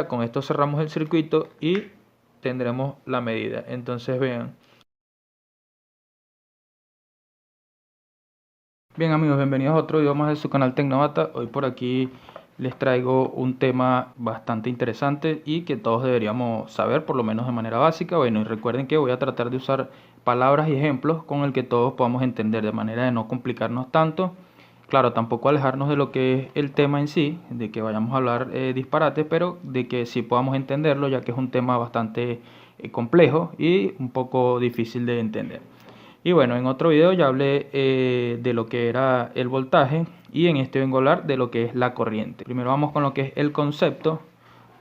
Con esto cerramos el circuito y tendremos la medida. Entonces vean. Bien amigos, bienvenidos a otro video más de su canal Tecnovata. Hoy por aquí les traigo un tema bastante interesante y que todos deberíamos saber, por lo menos de manera básica. Bueno, y recuerden que voy a tratar de usar palabras y ejemplos con el que todos podamos entender, de manera de no complicarnos tanto. Claro, tampoco alejarnos de lo que es el tema en sí, de que vayamos a hablar disparates, pero de que sí podamos entenderlo, ya que es un tema bastante complejo y un poco difícil de entender. Y bueno, en otro video ya hablé de lo que era el voltaje y en este vengo a hablar de lo que es la corriente. Primero vamos con lo que es el concepto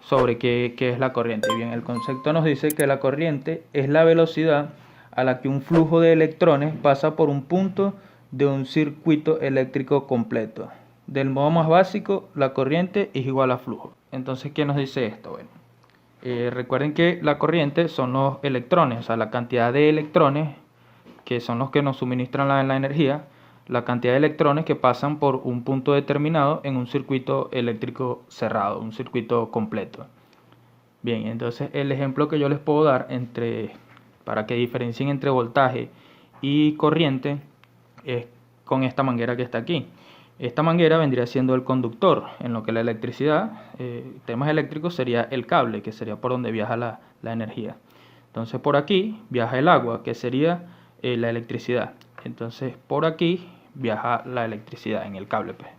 sobre qué es la corriente. Bien, el concepto nos dice que la corriente es la velocidad a la que un flujo de electrones pasa por un punto de un circuito eléctrico completo. Del modo más básico, la corriente es igual a flujo. Entonces, ¿qué nos dice esto? Bueno, recuerden que la corriente son los electrones, o sea, la cantidad de electrones que son los que nos suministran la energía, la cantidad de electrones que pasan por un punto determinado en un circuito eléctrico cerrado, un circuito completo. Bien, entonces el ejemplo que yo les puedo dar para que diferencien entre voltaje y corriente es con esta manguera que está aquí. Esta manguera vendría siendo el conductor, en lo que la electricidad, temas eléctricos, sería el cable, que sería por donde viaja la energía. Entonces por aquí viaja el agua, que sería la electricidad. Entonces por aquí viaja la electricidad en el cable, pues.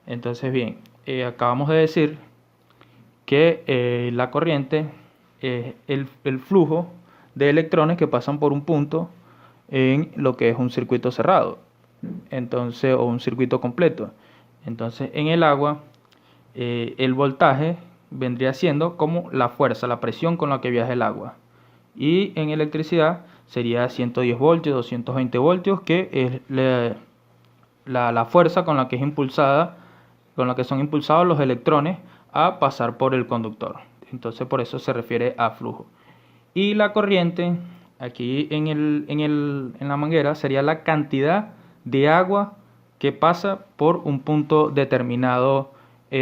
Entonces bien, acabamos de decir que la corriente es el flujo de electrones que pasan por un punto en lo que es un circuito cerrado, entonces, o un circuito completo. Entonces en el agua el voltaje vendría siendo como la fuerza, la presión con la que viaja el agua. Y en electricidad sería 110 voltios, 220 voltios, que es la fuerza con la que es impulsada, con la que son impulsados los electrones a pasar por el conductor. Entonces por eso se refiere a flujo. Y la corriente, aquí en la manguera, sería la cantidad de agua que pasa por un punto determinado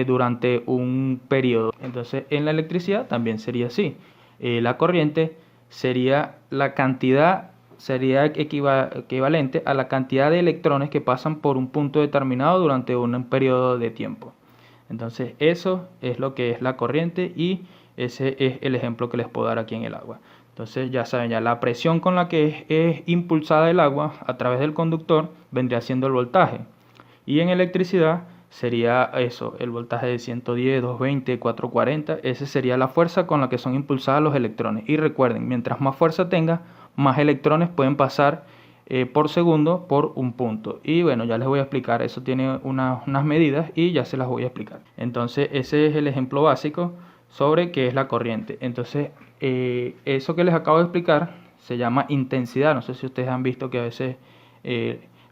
durante un periodo. Entonces en la electricidad también sería así. La corriente sería la cantidad, sería equivalente a la cantidad de electrones que pasan por un punto determinado durante un periodo de tiempo. Entonces eso es lo que es la corriente y ese es el ejemplo que les puedo dar aquí en el agua. Entonces ya saben, ya la presión con la que es impulsada el agua a través del conductor vendría siendo el voltaje. Y en electricidad sería eso, el voltaje de 110, 220, 440, esa sería la fuerza con la que son impulsados los electrones. Y recuerden, mientras más fuerza tenga, más electrones pueden pasar por segundo por un punto. Y bueno, ya les voy a explicar, eso tiene unas medidas y ya se las voy a explicar. Entonces ese es el ejemplo básico sobre qué es la corriente. Entonces eso que les acabo de explicar se llama intensidad. No sé si ustedes han visto que a veces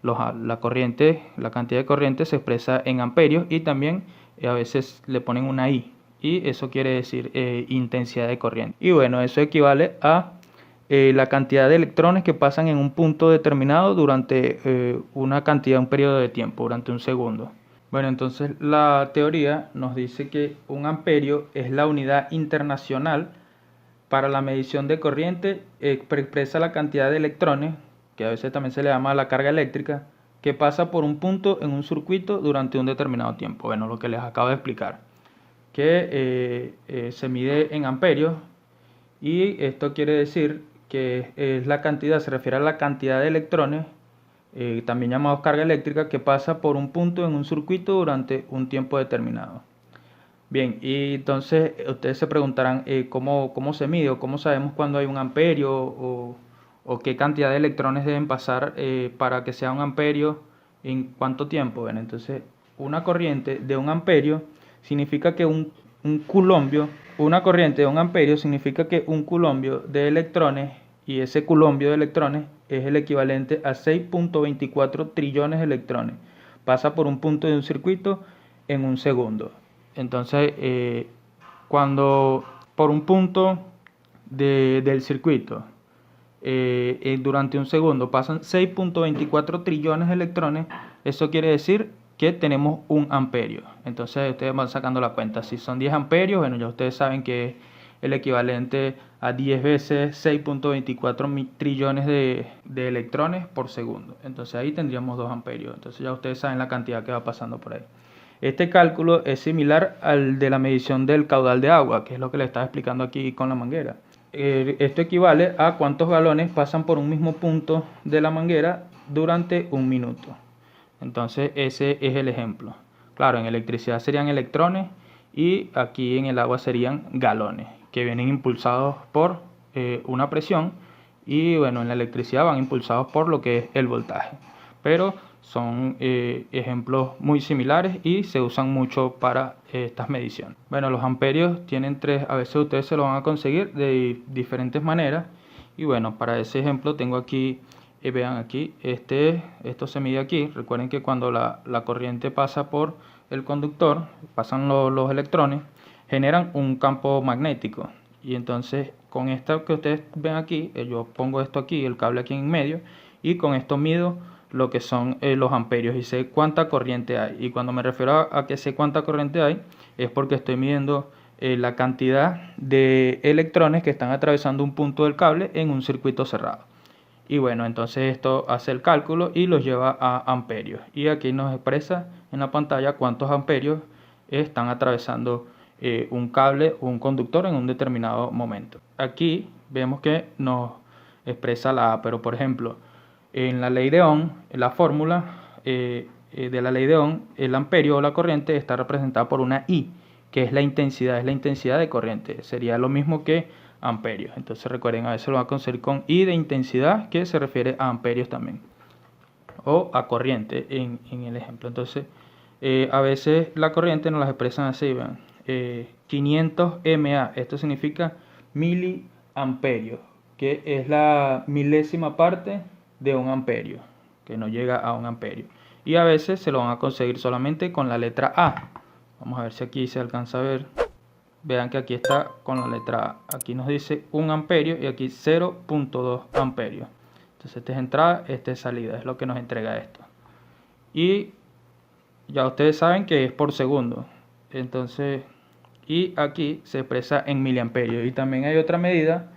la corriente, la cantidad de corriente se expresa en amperios y también a veces le ponen una I y eso quiere decir intensidad de corriente. Y bueno, eso equivale a la cantidad de electrones que pasan en un punto determinado durante un periodo de tiempo, durante un segundo. Bueno, entonces la teoría nos dice que un amperio es la unidad internacional para la medición de corriente, expresa la cantidad de electrones, que a veces también se le llama la carga eléctrica, que pasa por un punto en un circuito durante un determinado tiempo. Bueno, lo que les acabo de explicar, que se mide en amperios y esto quiere decir que es la cantidad, se refiere a la cantidad de electrones, también llamados carga eléctrica, que pasa por un punto en un circuito durante un tiempo determinado. Bien, y entonces ustedes se preguntarán ¿cómo se mide o cómo sabemos cuándo hay un amperio o qué cantidad de electrones deben pasar para que sea un amperio, en cuánto tiempo. Bueno, entonces una corriente de un amperio significa que un culombio, una corriente de un amperio significa que un culombio de electrones, y ese culombio de electrones es el equivalente a 6.24 trillones de electrones. Pasa por un punto de un circuito en un segundo. Entonces, cuando por un punto del circuito durante un segundo pasan 6.24 trillones de electrones, eso quiere decir que tenemos 1 amperio. Entonces ustedes van sacando la cuenta. Si son 10 amperios, bueno, ya ustedes saben que es el equivalente a 10 veces 6.24 trillones de electrones por segundo. Entonces ahí tendríamos 2 amperios. Entonces ya ustedes saben la cantidad que va pasando por ahí. Este cálculo es similar al de la medición del caudal de agua, que es lo que le estaba explicando aquí con la manguera. Esto equivale a cuántos galones pasan por un mismo punto de la manguera durante 1 minuto. Entonces ese es el ejemplo. Claro, en electricidad serían electrones y aquí en el agua serían galones, que vienen impulsados por una presión, y bueno, en la electricidad van impulsados por lo que es el voltaje. Pero son ejemplos muy similares y se usan mucho para estas mediciones. Bueno, los amperios tienen tres, a veces ustedes se lo van a conseguir de diferentes maneras. Y bueno, para ese ejemplo tengo aquí, vean aquí, esto se mide aquí. Recuerden que cuando la corriente pasa por el conductor, pasan los electrones, generan un campo magnético. Y entonces con esto que ustedes ven aquí, yo pongo esto aquí, el cable aquí en medio, y con esto mido lo que son los amperios y sé cuánta corriente hay. Y cuando me refiero a que sé cuánta corriente hay, es porque estoy midiendo la cantidad de electrones que están atravesando un punto del cable en un circuito cerrado. Y bueno, entonces esto hace el cálculo y los lleva a amperios. Y aquí nos expresa en la pantalla cuántos amperios están atravesando un cable o un conductor en un determinado momento. Aquí vemos que nos expresa la A, pero por ejemplo, en la ley de Ohm, en la fórmula de la ley de Ohm, el amperio o la corriente está representada por una I, que es la intensidad de corriente. Sería lo mismo que amperios. Entonces recuerden, a veces lo van a conseguir con I de intensidad, que se refiere a amperios también, o a corriente en el ejemplo. Entonces a veces la corriente nos las expresan así, vean, 500 mA, esto significa miliamperios, que es la milésima parte de 1 amperio, que no llega a 1 amperio. Y a veces se lo van a conseguir solamente con la letra A. Vamos a ver si aquí se alcanza a ver. Vean que aquí está con la letra A. Aquí nos dice 1 amperio y aquí 0.2 amperios. Entonces esta es entrada, esta es salida, es lo que nos entrega esto. Y ya ustedes saben que es por segundo. Entonces, y aquí se expresa en miliamperios. Y también hay otra medida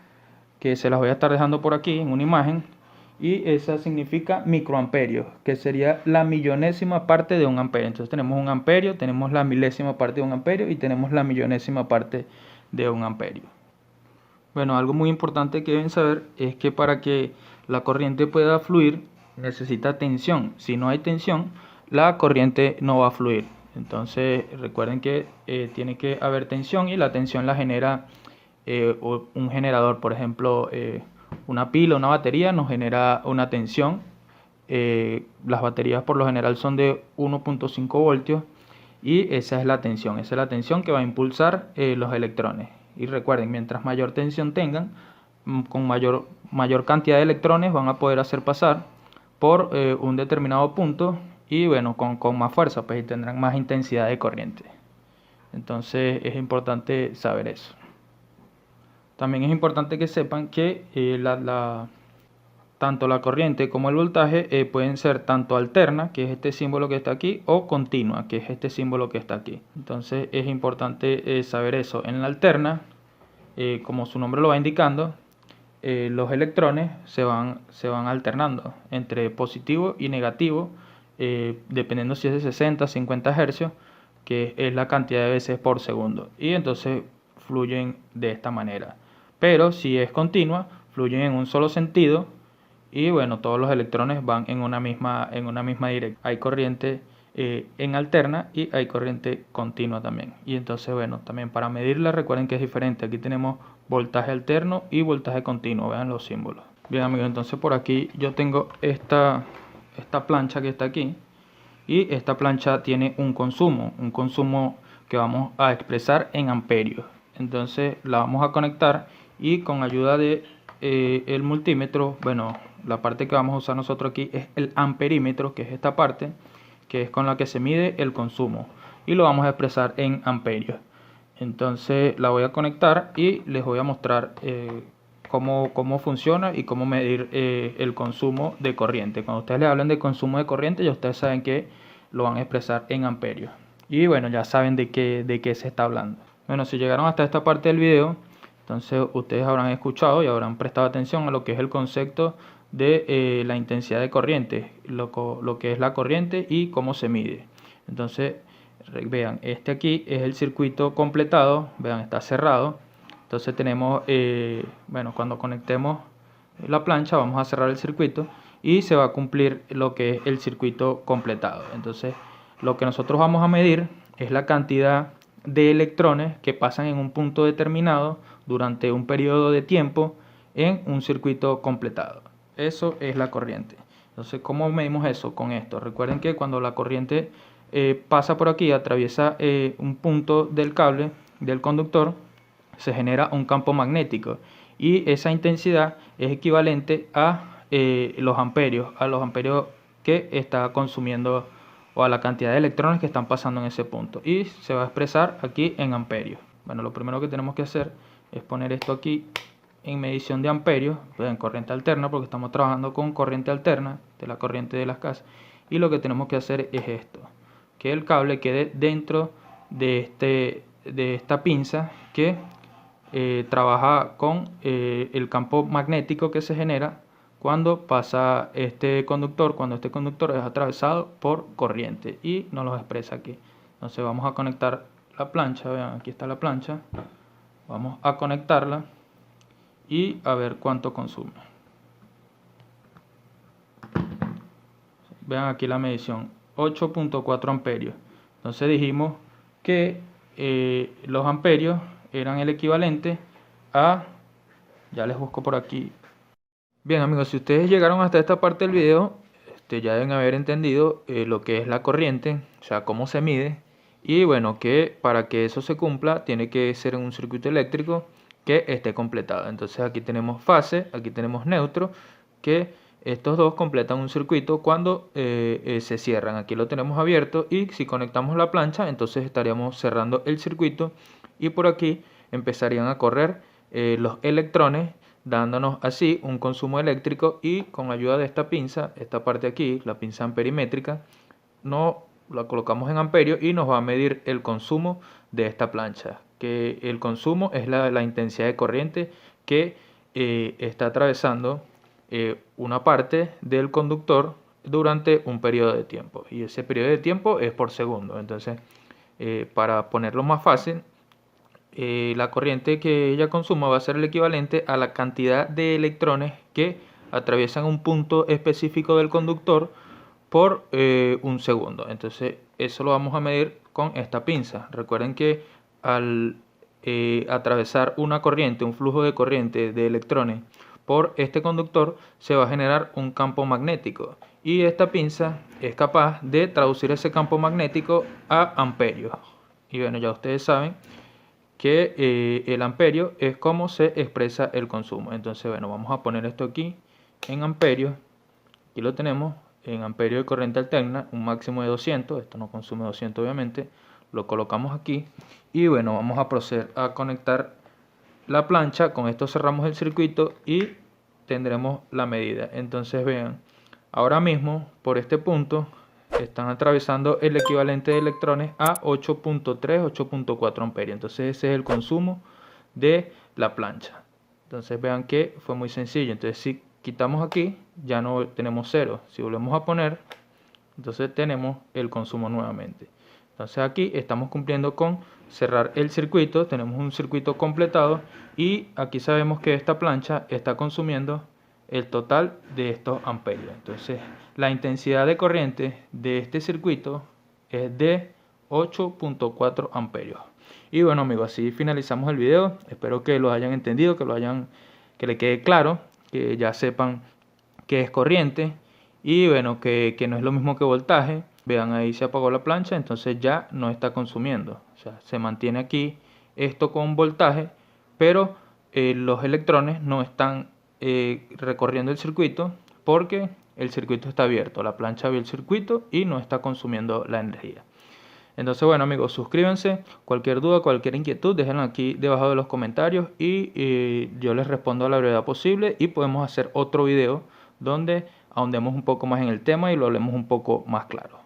que se las voy a estar dejando por aquí en una imagen, y esa significa microamperios, que sería la millonésima parte de 1 amperio. Entonces tenemos 1 amperio, tenemos la milésima parte de 1 amperio y tenemos la millonésima parte de 1 amperio. Bueno, algo muy importante que deben saber es que para que la corriente pueda fluir necesita tensión. Si no hay tensión, la corriente no va a fluir. Entonces recuerden que tiene que haber tensión, y la tensión la genera un generador. Por ejemplo, una pila, una batería nos genera una tensión. Las baterías por lo general son de 1.5 voltios y esa es la tensión que va a impulsar los electrones. Y recuerden, mientras mayor tensión tengan, con mayor cantidad de electrones van a poder hacer pasar por un determinado punto, y bueno, con más fuerza, pues, y tendrán más intensidad de corriente. Entonces es importante saber eso. También es importante que sepan que tanto la corriente como el voltaje pueden ser tanto alterna, que es este símbolo que está aquí, o continua, que es este símbolo que está aquí. Entonces es importante saber eso. En la alterna, como su nombre lo va indicando, los electrones se van alternando entre positivo y negativo, dependiendo si es de 60 50 Hz, que es la cantidad de veces por segundo. Y entonces fluyen de esta manera. Pero si es continua, fluyen en un solo sentido, y bueno, todos los electrones van en una misma dirección. Hay corriente en alterna y hay corriente continua también. Y entonces, bueno, también para medirla, recuerden que es diferente. Aquí tenemos voltaje alterno y voltaje continuo. Vean los símbolos. Bien, amigos, entonces por aquí yo tengo esta plancha que está aquí. Y esta plancha tiene un consumo que vamos a expresar en amperios. Entonces la vamos a conectar, y con ayuda de el multímetro, bueno, la parte que vamos a usar nosotros aquí es el amperímetro, que es esta parte, que es con la que se mide el consumo, y lo vamos a expresar en amperios. Entonces la voy a conectar y les voy a mostrar cómo funciona y cómo medir el consumo de corriente. Cuando ustedes le hablan de consumo de corriente, ya ustedes saben que lo van a expresar en amperios. Y bueno, ya saben de qué se está hablando. Bueno, si llegaron hasta esta parte del video, entonces ustedes habrán escuchado y habrán prestado atención a lo que es el concepto de la intensidad de corriente, lo que es la corriente y cómo se mide. Entonces, vean, este aquí es el circuito completado, vean, está cerrado. Entonces tenemos, bueno, cuando conectemos la plancha vamos a cerrar el circuito y se va a cumplir lo que es el circuito completado. Entonces, lo que nosotros vamos a medir es la cantidad de electrones que pasan en un punto determinado durante un periodo de tiempo en un circuito completado. Eso es la corriente. Entonces, ¿cómo medimos eso? Con esto. Recuerden que cuando la corriente pasa por aquí, atraviesa un punto del cable del conductor, se genera un campo magnético y esa intensidad es equivalente a los amperios que está consumiendo o a la cantidad de electrones que están pasando en ese punto, y se va a expresar aquí en amperios. Bueno, lo primero que tenemos que hacer es poner esto aquí en medición de amperios, en corriente alterna, porque estamos trabajando con corriente alterna de la corriente de las casas, y lo que tenemos que hacer es esto, que el cable quede dentro de esta pinza que trabaja con el campo magnético que se genera cuando pasa cuando este conductor es atravesado por corriente, y nos lo expresa aquí. Entonces vamos a conectar la plancha, vean, aquí está la plancha, vamos a conectarla y a ver cuánto consume. Vean aquí la medición, 8.4 amperios. Entonces dijimos que los amperios eran el equivalente a, ya les busco por aquí. Bien amigos, si ustedes llegaron hasta esta parte del video, ya deben haber entendido lo que es la corriente, o sea, cómo se mide. Y bueno, que para que eso se cumpla tiene que ser en un circuito eléctrico que esté completado. Entonces aquí tenemos fase, aquí tenemos neutro, que estos dos completan un circuito cuando se cierran. Aquí lo tenemos abierto, y si conectamos la plancha, entonces estaríamos cerrando el circuito y por aquí empezarían a correr los electrones, dándonos así un consumo eléctrico, y con la ayuda de esta pinza, esta parte aquí, la pinza amperimétrica, no la colocamos en amperios y nos va a medir el consumo de esta plancha, que el consumo es la intensidad de corriente que está atravesando una parte del conductor durante un periodo de tiempo, y ese periodo de tiempo es por segundo. Entonces, para ponerlo más fácil, la corriente que ella consuma va a ser el equivalente a la cantidad de electrones que atraviesan un punto específico del conductor por un segundo. Entonces eso lo vamos a medir con esta pinza. Recuerden que al atravesar una corriente, un flujo de corriente de electrones por este conductor, se va a generar un campo magnético, y esta pinza es capaz de traducir ese campo magnético a amperios. Y bueno, ya ustedes saben que el amperio es como se expresa el consumo. Entonces, bueno, vamos a poner esto aquí en amperios. Aquí lo tenemos en amperios de corriente alterna, un máximo de 200. Esto no consume 200 obviamente. Lo colocamos aquí y bueno, vamos a proceder a conectar la plancha. Con esto cerramos el circuito y tendremos la medida. Entonces vean, ahora mismo por este punto están atravesando el equivalente de electrones a 8.3, 8.4 amperios. Entonces ese es el consumo de la plancha. Entonces vean que fue muy sencillo. Entonces si quitamos aquí, ya no tenemos cero. Si volvemos a poner, entonces tenemos el consumo nuevamente. Entonces aquí estamos cumpliendo con cerrar el circuito. Tenemos un circuito completado, y aquí sabemos que esta plancha está consumiendo el total de estos amperios. Entonces la intensidad de corriente de este circuito es de 8.4 amperios. Y bueno amigos, así finalizamos el video. Espero que lo hayan entendido, que le quede claro, que ya sepan qué es corriente, y bueno, que no es lo mismo que voltaje. Vean, ahí se apagó la plancha, entonces ya no está consumiendo. O sea, se mantiene aquí esto con voltaje, pero los electrones no están recorriendo el circuito porque el circuito está abierto. La plancha vio el circuito y no está consumiendo la energía. Entonces bueno amigos, suscríbanse. Cualquier duda, cualquier inquietud, déjenlo aquí debajo de los comentarios, y yo les respondo a la brevedad posible, y podemos hacer otro video donde ahondemos un poco más en el tema y lo hablemos un poco más claro.